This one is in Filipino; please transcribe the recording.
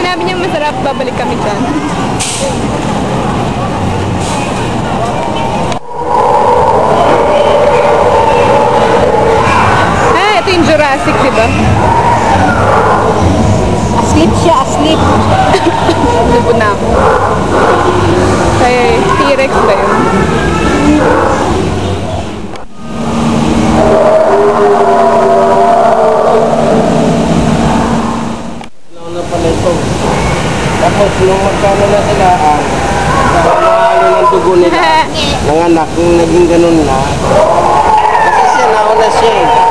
sinabi niya masarap, babalik kami dyan. Ito yung Jurassic, diba? Asleep siya, asleep. Lupo na ako. Kaya T-Rex ba yun? Na pala ito. Tapos nung magkano na sila, nakahalo ng dugo nila. Nanganak, nung naging ganun na. Kasi siya nauna siya eh.